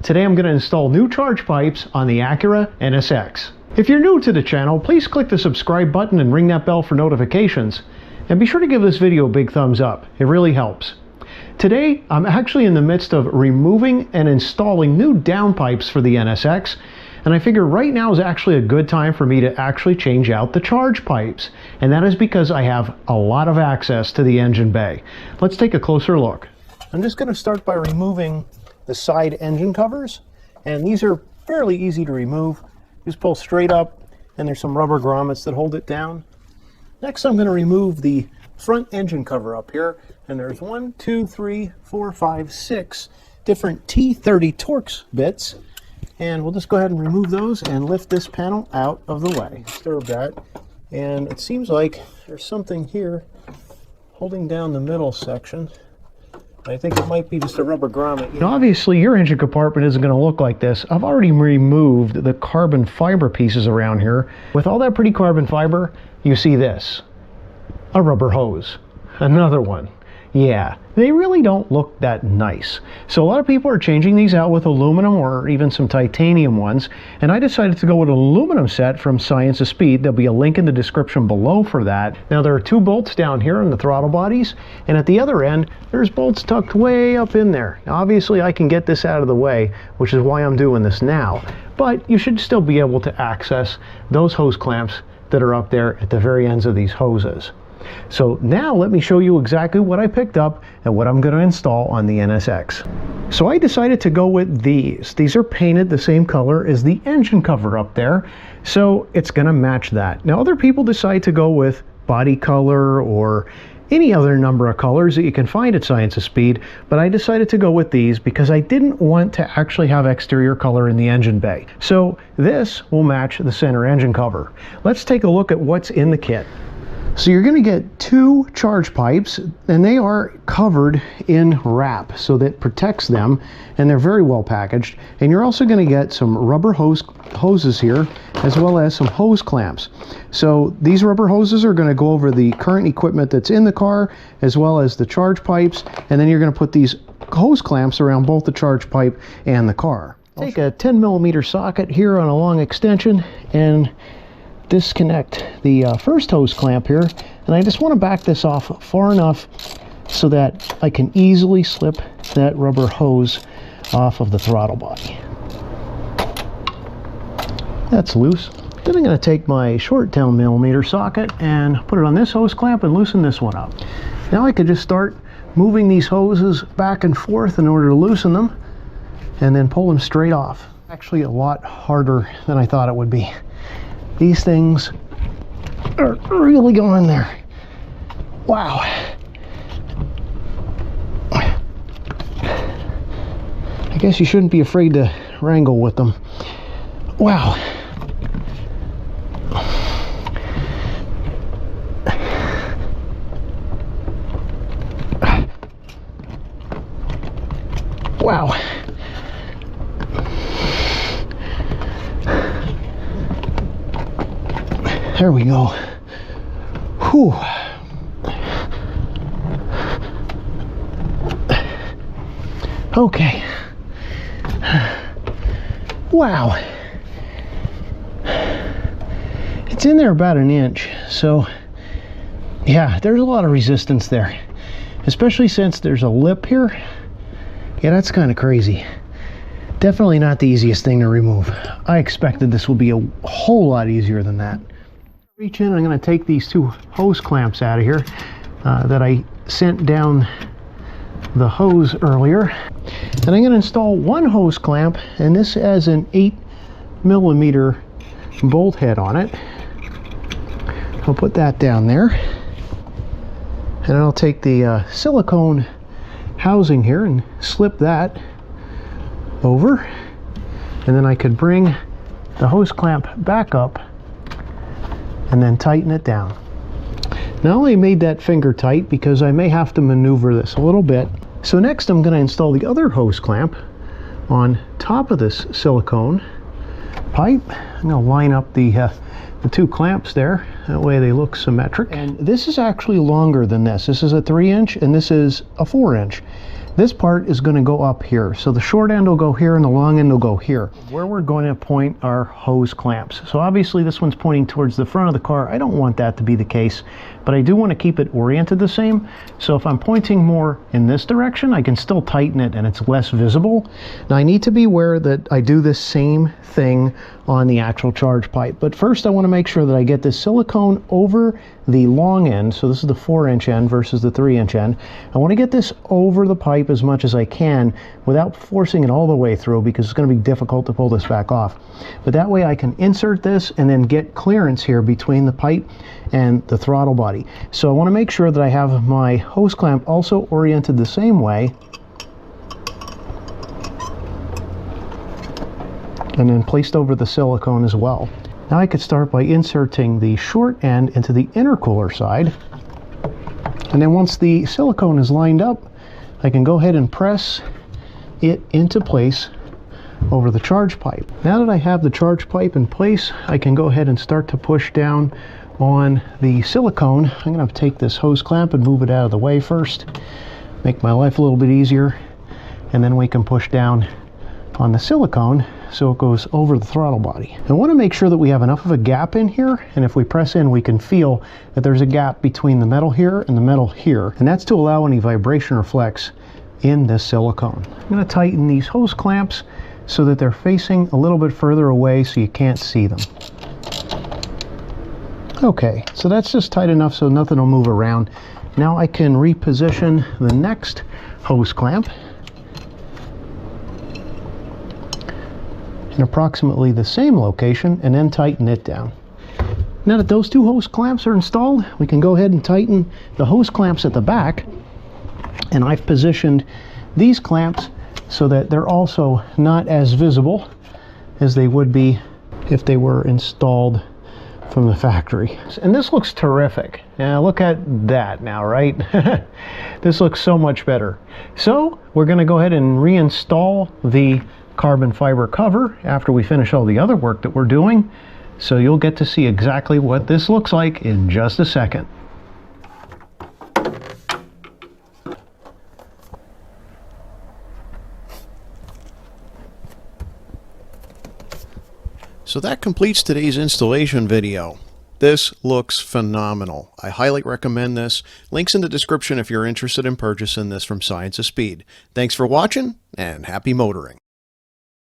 Today I'm going to install new charge pipes on the Acura NSX. If you're new to the channel, please click the subscribe button and ring that bell for notifications. And be sure to give this video a big thumbs up. It really helps. Today I'm actually in the midst of removing and installing new downpipes for the NSX. And I figure right now is actually a good time for me to actually change out the charge pipes. And that is because I have a lot of access to the engine bay. Let's take a closer look. I'm just going to start by removing the side engine covers. And these are fairly easy to remove. Just pull straight up, and there's some rubber grommets that hold it down. Next, I'm going to remove the front engine cover up here. And there's 1, 2, 3, 4, 5, 6 different T30 Torx bits. And we'll just go ahead and remove those and lift this panel out of the way. Disturb that. And it seems like there's something here holding down the middle section. I think it might be just a rubber grommet. Now, obviously, your engine compartment isn't going to look like this. I've already removed the carbon fiber pieces around here. With all that pretty carbon fiber, you see this. A rubber hose. Another one. Yeah, they really don't look that nice. So a lot of people are changing these out with aluminum or even some titanium ones. And I decided to go with an aluminum set from ScienceofSpeed. There'll be a link in the description below for that. Now there are 2 bolts down here on the throttle bodies. And at the other end, there's bolts tucked way up in there. Now obviously I can get this out of the way, which is why I'm doing this now. But you should still be able to access those hose clamps that are up there at the very ends of these hoses. So now let me show you exactly what I picked up and what I'm going to install on the NSX. So I decided to go with these. These are painted the same color as the engine cover up there, so it's going to match that. Now other people decide to go with body color or any other number of colors that you can find at ScienceofSpeed, but I decided to go with these because I didn't want to actually have exterior color in the engine bay. So this will match the center engine cover. Let's take a look at what's in the kit. So you're going to get 2 charge pipes, and they are covered in wrap so that protects them, and they're very well packaged. And you're also going to get some rubber hoses here, as well as some hose clamps. So these rubber hoses are going to go over the current equipment that's in the car, as well as the charge pipes, and then you're going to put these hose clamps around both the charge pipe and the car. Take a 10mm socket here on a long extension and disconnect the first hose clamp here, and I just want to back this off far enough so that I can easily slip that rubber hose off of the throttle body. That's loose. Then I'm going to take my short 10mm socket and put it on this hose clamp and loosen this one up. Now I could just start moving these hoses back and forth in order to loosen them and then pull them straight off. Actually a lot harder than I thought it would be. These things are really going in there. Wow. I guess you shouldn't be afraid to wrangle with them. Wow. Wow. There we go. Whew. Okay. Wow. It's in there about an inch, so yeah, there's a lot of resistance there, especially since there's a lip here. Yeah, that's kind of crazy. Definitely not the easiest thing to remove. I expected this would be a whole lot easier than that. Reach in, I'm going to take these 2 hose clamps out of here that I sent down the hose earlier. And I'm going to install 1 hose clamp, and this has an 8mm bolt head on it. I'll put that down there. And I'll take the silicone housing here and slip that over. And then I could bring the hose clamp back up and then tighten it down. Now I only made that finger tight because I may have to maneuver this a little bit. So next I'm going to install the other hose clamp on top of this silicone pipe. I'm going to line up the 2 clamps there. That way they look symmetric. And this is actually longer than this. This is a 3-inch and this is a 4-inch. This part is going to go up here. So the short end will go here and the long end will go here, where we're going to point our hose clamps. So obviously this one's pointing towards the front of the car. I don't want that to be the case, but I do want to keep it oriented the same. So if I'm pointing more in this direction, I can still tighten it and it's less visible. Now I need to be aware that I do this same thing on the actual charge pipe. But first I want to make sure that I get this silicone over the long end. So this is the 4-inch end versus the 3-inch end. I want to get this over the pipe as much as I can without forcing it all the way through, because it's going to be difficult to pull this back off. But that way I can insert this and then get clearance here between the pipe and the throttle body. So I want to make sure that I have my hose clamp also oriented the same way, and then placed over the silicone as well. Now I could start by inserting the short end into the intercooler side, and then once the silicone is lined up, I can go ahead and press it into place over the charge pipe. Now that I have the charge pipe in place, I can go ahead and start to push down on the silicone. I'm going to take this hose clamp and move it out of the way first, make my life a little bit easier, and then we can push down on the silicone so it goes over the throttle body. I want to make sure that we have enough of a gap in here, and if we press in we can feel that there's a gap between the metal here and the metal here, and that's to allow any vibration or flex in this silicone. I'm going to tighten these hose clamps so that they're facing a little bit further away so you can't see them. Okay, so that's just tight enough so nothing will move around. Now I can reposition the next hose clamp in approximately the same location and then tighten it down. Now that those two hose clamps are installed, we can go ahead and tighten the hose clamps at the back, and I've positioned these clamps so that they're also not as visible as they would be if they were installed from the factory. And this looks terrific. Now look at that now, right? This looks so much better. So we're going to go ahead and reinstall the carbon fiber cover after we finish all the other work that we're doing. So you'll get to see exactly what this looks like in just a second. So that completes today's installation video. This looks phenomenal. I highly recommend this. Links in the description if you're interested in purchasing this from Science of Speed. Thanks for watching, and happy motoring.